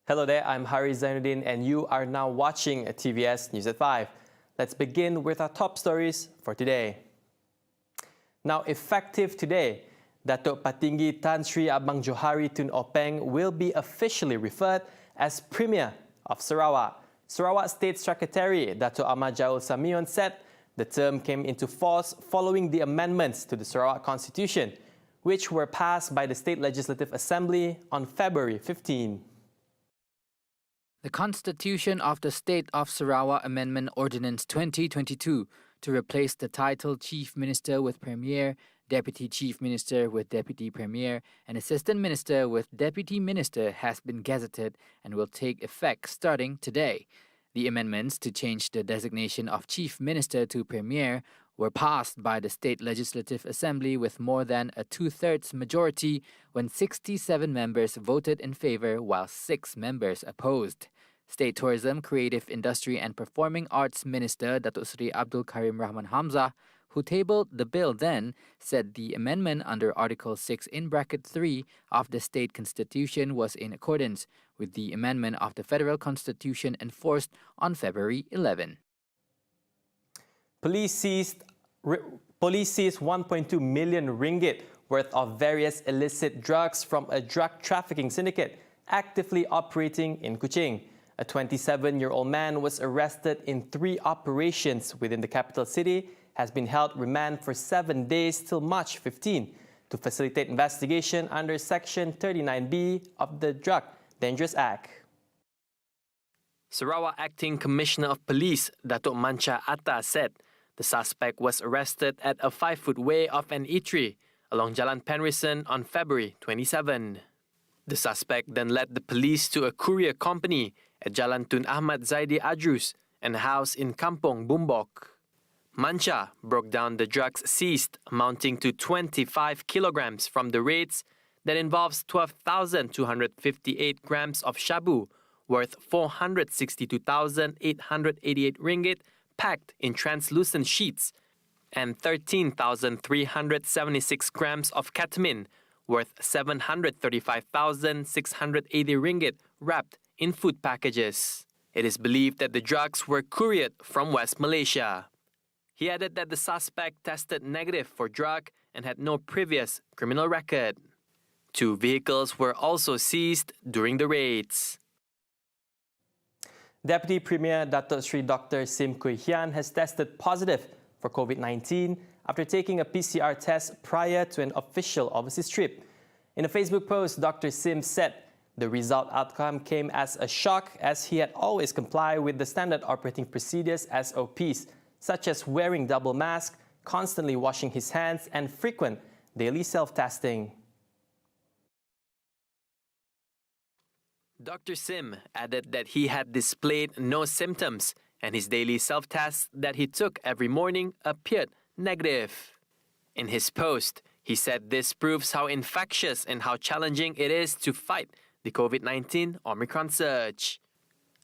Hello there, I'm Hari Zainuddin and you are now watching TVS News at 5. Let's begin with our top stories for today. Now, effective today, Datuk Patinggi Tan Sri Abang Johari Tun Openg will be officially referred as Premier of Sarawak. Sarawak State Secretary Datuk Ahmad Jaul Samion said the term came into force following the amendments to the Sarawak Constitution, which were passed by the State Legislative Assembly on February 15. The Constitution of the State of Sarawak Amendment Ordinance 2022 to replace the title Chief Minister with Premier, Deputy Chief Minister with Deputy Premier, and Assistant Minister with Deputy Minister has been gazetted and will take effect starting today. The amendments to change the designation of Chief Minister to Premier were passed by the State Legislative Assembly with more than a two-thirds majority when 67 members voted in favour while 6 members opposed. State Tourism, Creative Industry and Performing Arts Minister Datuk Seri Abdul Karim Rahman Hamzah, who tabled the bill then, said the amendment under Article 6(3) of the State Constitution was in accordance with the amendment of the Federal Constitution enforced on February 11. Police seized 1.2 million ringgit worth of various illicit drugs from a drug trafficking syndicate actively operating in Kuching. A 27-year-old man was arrested in 3 operations within the capital city, has been held remand for 7 days till March 15 to facilitate investigation under Section 39B of the Drug Dangerous Act. Sarawak Acting Commissioner of Police Datuk Mancha Atta said the suspect was arrested at a 5-foot way of an eatery along Jalan Penrison on February 27. The suspect then led the police to a courier company at Jalan Tun Ahmad Zaidi Adrus and a house in Kampong Bumbok. Mancha broke down the drugs seized, amounting to 25 kilograms from the raids that involves 12,258 grams of shabu worth 462,888 ringgit packed in translucent sheets and 13,376 grams of ketamine worth 735,680 ringgit wrapped in food packages. It is believed that the drugs were couriered from West Malaysia. He added that the suspect tested negative for drug and had no previous criminal record. 2 vehicles were also seized during the raids. Deputy Premier Datuk Sri Dr. Sim Kui Hian has tested positive for COVID-19 after taking a PCR test prior to an official overseas trip. In a Facebook post, Dr. Sim said the result outcome came as a shock as he had always complied with the standard operating procedures SOPs, such as wearing double mask, constantly washing his hands, and frequent daily self-testing. Dr. Sim added that he had displayed no symptoms and his daily self-test that he took every morning appeared negative. In his post, he said this proves how infectious and how challenging it is to fight the COVID-19 Omicron surge.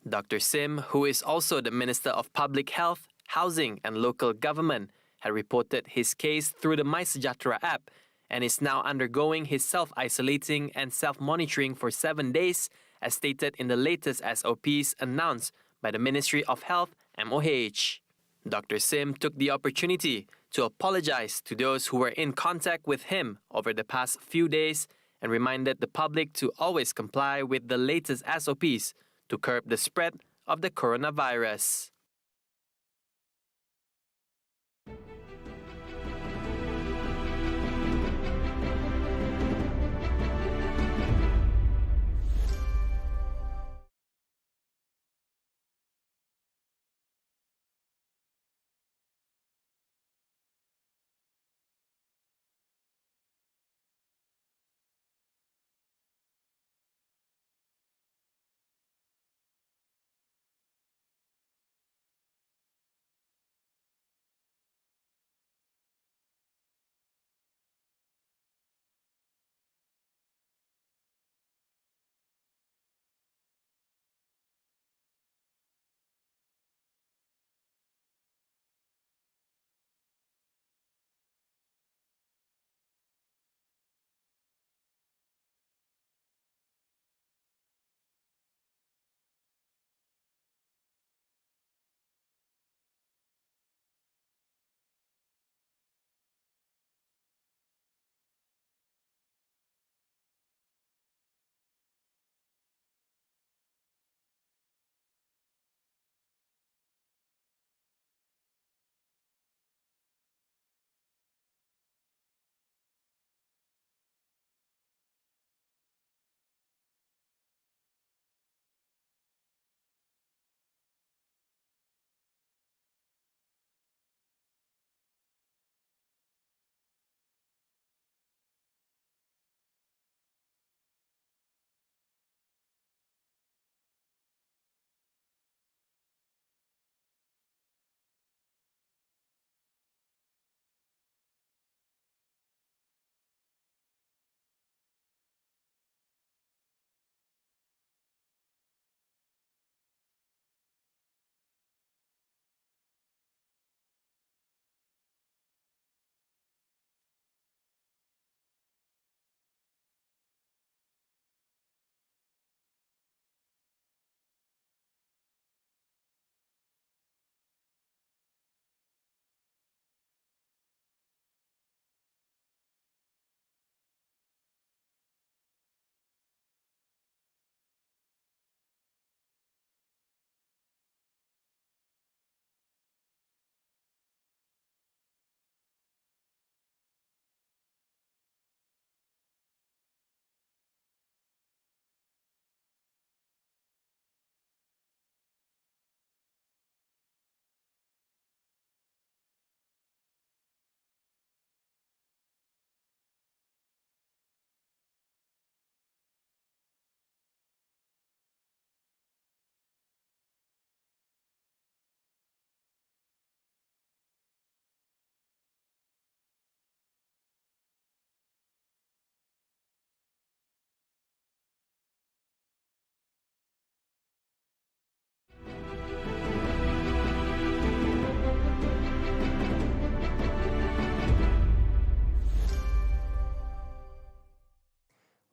Dr. Sim, who is also the Minister of Public Health, Housing and Local Government, had reported his case through the MySejahtera app and is now undergoing his self-isolating and self-monitoring for 7 days, as stated in the latest SOPs announced by the Ministry of Health, MOH. Dr. Sim took the opportunity to apologize to those who were in contact with him over the past few days and reminded the public to always comply with the latest SOPs to curb the spread of the coronavirus.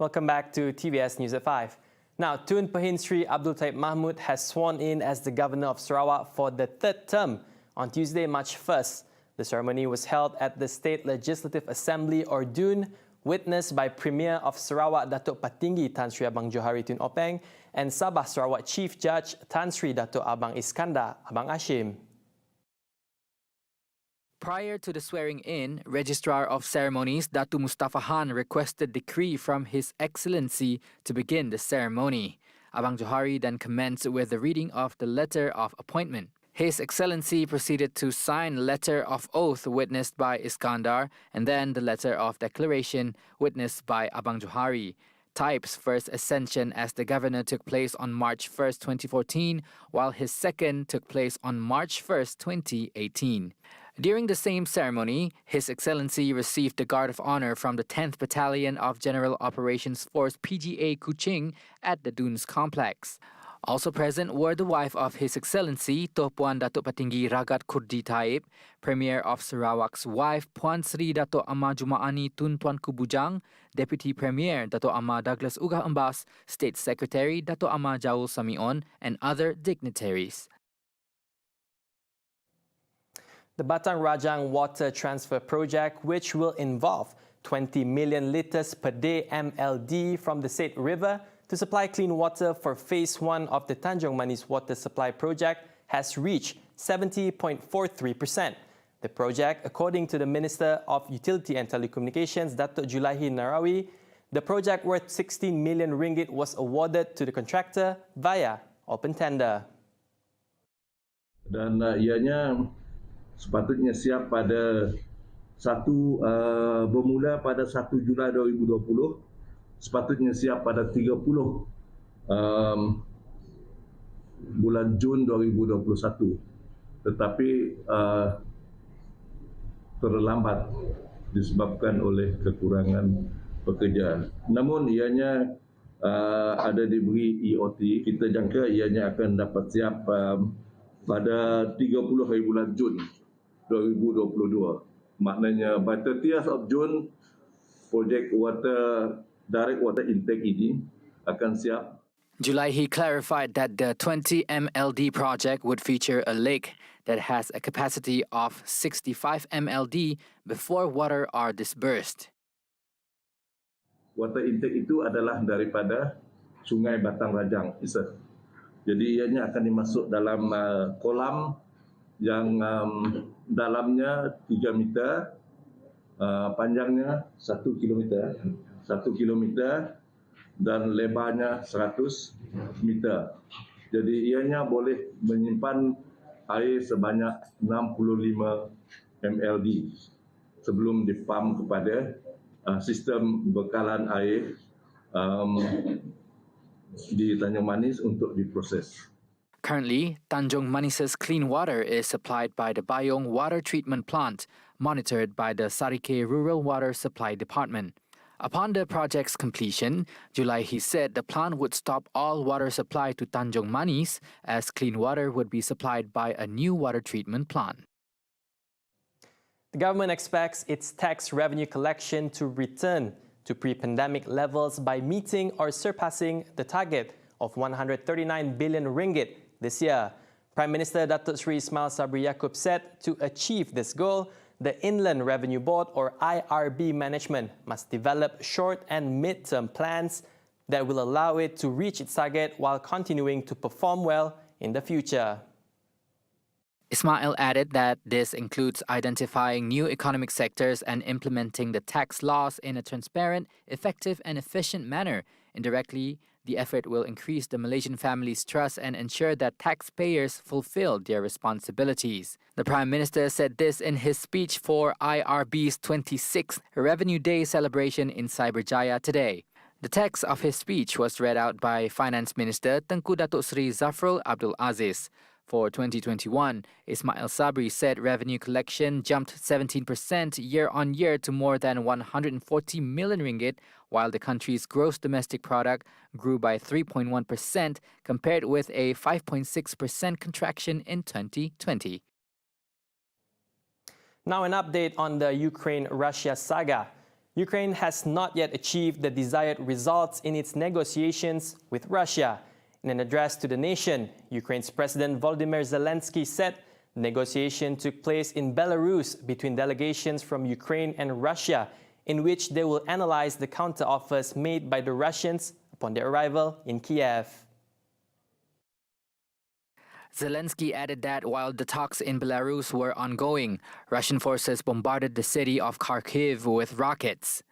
Welcome back to TVS News at 5. Now, Tun Pehin Sri Abdul Taib Mahmud has sworn in as the Governor of Sarawak for the third term on Tuesday, March 1st. The ceremony was held at the State Legislative Assembly or DUN, witnessed by Premier of Sarawak Datuk Patinggi Tan Sri Abang Johari Tun Openg and Sabah Sarawak Chief Judge Tan Sri Datuk Abang Iskandar Abang Hashim. Prior to the swearing-in, Registrar of Ceremonies Datu Mustafa Han requested decree from His Excellency to begin the ceremony. Abang Johari then commenced with the reading of the letter of appointment. His Excellency proceeded to sign letter of oath witnessed by Iskandar and then the letter of declaration witnessed by Abang Johari. Taib's first ascension as the governor took place on March 1st, 2014, while his second took place on March 1st, 2018. During the same ceremony, His Excellency received the Guard of Honor from the 10th Battalion of General Operations Force PGA Kuching at the Dunes complex. Also present were the wife of His Excellency, Toh Puan Datuk Patinggi Ragat Kurdi Taib, Premier of Sarawak's wife, Puan Sri Datuk Amma Jumaani Tun Tuanku Bujang, Deputy Premier Datuk Amma Douglas Ugah Embas, State Secretary Datuk Amma Jaul Samion, and other dignitaries. The Batang Rajang Water Transfer Project, which will involve 20 million litres per day MLD from the Seit River to supply clean water for Phase 1 of the Tanjung Manis Water Supply Project, has reached 70.43%. The project, according to the Minister of Utility and Telecommunications, Datuk Julaihi Narawi, the project worth 16 million ringgit was awarded to the contractor via open tender. Dan ianya sepatutnya siap pada bermula pada 1 Julai 2020, sepatutnya siap pada 30 bulan Jun 2021, tetapi terlambat disebabkan oleh kekurangan pekerja. Namun ianya ada diberi EOT, kita jangka ianya akan dapat siap pada 30 hari bulan Jun 2022. Maknanya by 30th of June, projek direct water intake ini akan siap. Julaihi clarified that the 20 MLD project would feature a lake that has a capacity of 65 MLD before water are disbursed. Water intake itu adalah daripada Sungai Batang Rajang. Jadi ianya akan dimasuk dalam kolam yang dalamnya 3 meter, panjangnya 1 kilometer dan lebarnya 100 meter. Jadi ianya boleh menyimpan air sebanyak 65 MLD sebelum dipam kepada sistem bekalan air di Tanjung Manis untuk diproses. Currently, Tanjung Manis's clean water is supplied by the Bayong Water Treatment Plant, monitored by the Sarike Rural Water Supply Department. Upon the project's completion, Julaihi said the plant would stop all water supply to Tanjung Manis as clean water would be supplied by a new water treatment plant. The government expects its tax revenue collection to return to pre-pandemic levels by meeting or surpassing the target of 139 billion ringgit this year. Prime Minister Datuk Sri Ismail Sabri Yaakob said to achieve this goal, the Inland Revenue Board or IRB management must develop short and mid-term plans that will allow it to reach its target while continuing to perform well in the future. Ismail added that this includes identifying new economic sectors and implementing the tax laws in a transparent, effective and efficient manner. Indirectly, the effort will increase the Malaysian family's trust and ensure that taxpayers fulfill their responsibilities. The Prime Minister said this in his speech for IRB's 26th Revenue Day celebration in Cyberjaya today. The text of his speech was read out by Finance Minister Tengku Datuk Seri Zafrul Abdul Aziz. For 2021, Ismail Sabri said revenue collection jumped 17% year-on-year to more than 140 million ringgit, while the country's gross domestic product grew by 3.1% compared with a 5.6% contraction in 2020. Now an update on the Ukraine-Russia saga. Ukraine has not yet achieved the desired results in its negotiations with Russia. In an address to the nation, Ukraine's President Volodymyr Zelensky said negotiation took place in Belarus between delegations from Ukraine and Russia, in which they will analyze the counteroffers made by the Russians upon their arrival in Kiev. Zelensky added that while the talks in Belarus were ongoing, Russian forces bombarded the city of Kharkiv with rockets.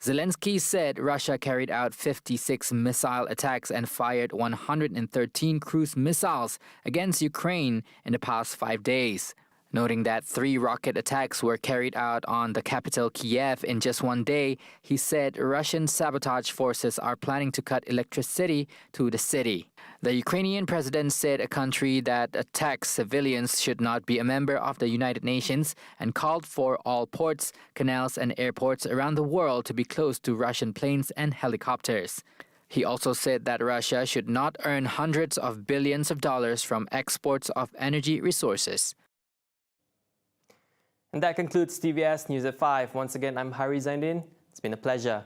Zelensky said Russia carried out 56 missile attacks and fired 113 cruise missiles against Ukraine in the past 5 days, noting that 3 rocket attacks were carried out on the capital Kiev in just 1 day. He said Russian sabotage forces are planning to cut electricity to the city. The Ukrainian president said a country that attacks civilians should not be a member of the United Nations and called for all ports, canals and airports around the world to be closed to Russian planes and helicopters. He also said that Russia should not earn hundreds of billions of dollars from exports of energy resources. And that concludes TVS News at 5. Once again, I'm Hari Zaindin. It's been a pleasure.